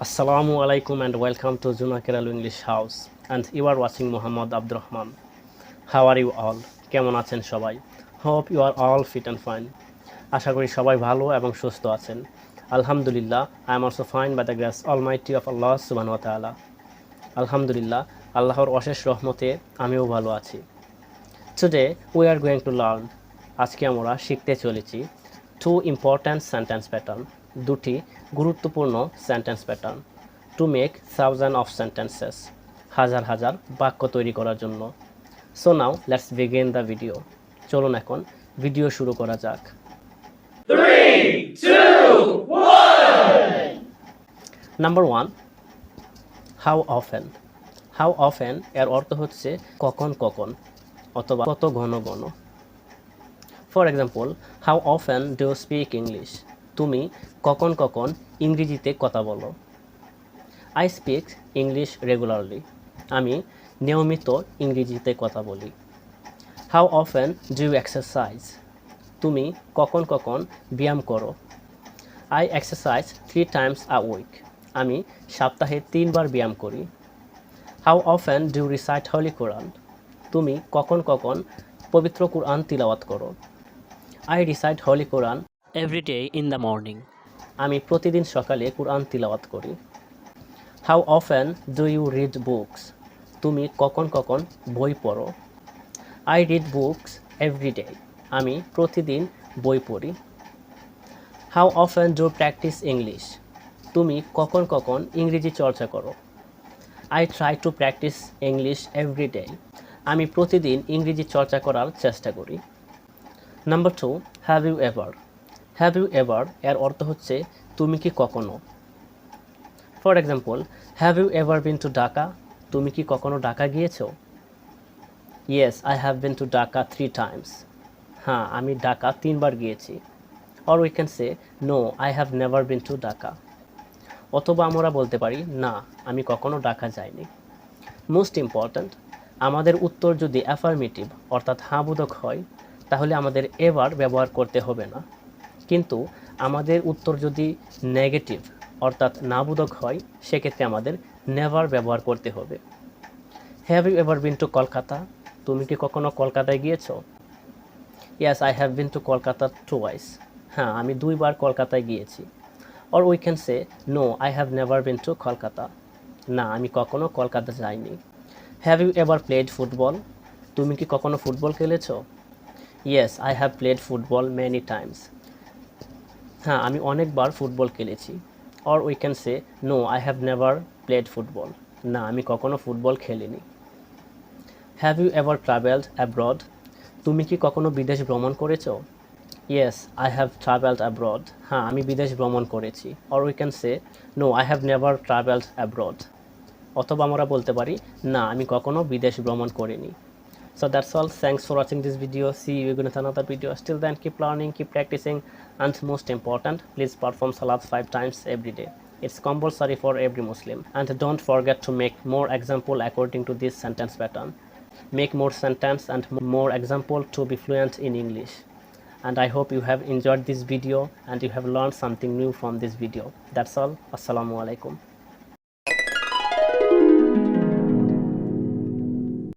Assalamu alaikum and welcome to Zuna Keralu English House, and you are watching Muhammad Abdurrahman. How are you all? কেমন আছেন সবাই? Hope you are all fit and fine. আশা করি সবাই ভালো এবং সুস্থ আছেন। Alhamdulillah, I am also fine by the grace Almighty of Allah Subhanahu wa Taala. Alhamdulillah, আল্লাহর অশেষ রহমতে আমিও ভালো আছি। Today we are going to learn. আজকে আমরা শিখতে চলেছি two important sentence pattern, দুটি গুরুত্বপূর্ণ sentence pattern to make thousand of sentences, হাজার হাজার বাক্য তৈরি করার জন্য। So now let's begin the video. চলুন এখন ভিডিও শুরু করা যাক। 3, 2, 1. Number 1, how often. How often এর অর্থ হচ্ছে কখন কখন অথবা কত ঘন ঘন। For example, how often do you speak English. তুমি কখন কখন ইংরেজিতে কথা বলো। I speak English regularly. আমি নিয়মিত ইংরেজিতে কথা বলি। How often do you exercise. তুমি কখন কখন ব্যায়াম করো। I exercise 3 times a week। আমি সপ্তাহে 3 বার ব্যায়াম করি। How often do you recite holy Quran. তুমি কখন কখন পবিত্র কোরআন তিলাওয়াত করো। I recite holy Quran every day in the morning. আমি প্রতিদিন সকালে কোরআন তিলাওয়াত করি। How often do you read books. তুমি কখন কখন বই পড়ো। I read books every day. আমি প্রতিদিন বই পড়ি। How often do practice English. তুমি কখন কখন ইংরেজি চর্চা করো। I try to practice English every day. আমি প্রতিদিন ইংরেজি চর্চা করার চেষ্টা করি। Number 2, have you ever. Have you ever এর অর্থ হচ্ছে তুমি কি কখনো। For example, have you ever been to Dhaka. তুমি কি কখনো ঢাকা গিয়েছো। Yes, I have been to Dhaka 3 times। হ্যাঁ, আমি ঢাকা 3 বার গিয়েছি। Or we can say no, I have never been to Dhaka. অথবা আমরা বলতে পারি না, আমি কখনো ঢাকা যাইনি। মোস্ট ইম্পর্ট্যান্ট, আমাদের উত্তর যদি অ্যাফার্মেটিভ অর্থাৎ হাঁবোধক হয় তাহলে আমাদের এভার ব্যবহার করতে হবে না, কিন্তু আমাদের উত্তর যদি নেগেটিভ অর্থাৎ নাবোধক হয় সেক্ষেত্রে আমাদের নেভার ব্যবহার করতে হবে। Have you ever been to Kolkata. তুমি কি কখনো কলকাতায় গিয়েছো। Yes, I have been to Kolkata twice. হ্যাঁ, আমি 2 বার কলকাতায় গিয়েছি। Or we can say no, I have never been to Kolkata. না, আমি কখনো কলকাতা যাইনি। Have you ever played football. তুমি কি কখনো ফুটবল খেলেছো। Yes, I have played football many times. হ্যাঁ, আমি অনেকবার ফুটবল খেলেছি। Or we can say no, I have never played football. না, আমি কখনো ফুটবল খেলিনি। Have you ever travelled abroad. তুমি কি কখনো বিদেশ ভ্রমণ করেছো। Yes, I have travelled abroad. হ্যাঁ, আমি বিদেশ ভ্রমণ করেছি। Or we can say no, I have never travelled abroad. অথবা আমরা বলতে পারি না, আমি কখনো বিদেশ ভ্রমণ করিনি। So that's all. Thanks for watching this video. See you again with another video. Till then, keep learning, keep practicing, and most important, please perform salat 5 times every day. It's compulsory for every Muslim. And don't forget to make more example according to this sentence pattern. Make more sentence and more example to be fluent in English. And I hope you have enjoyed this video and you have learned something new from this video. That's all. Assalamu alaikum.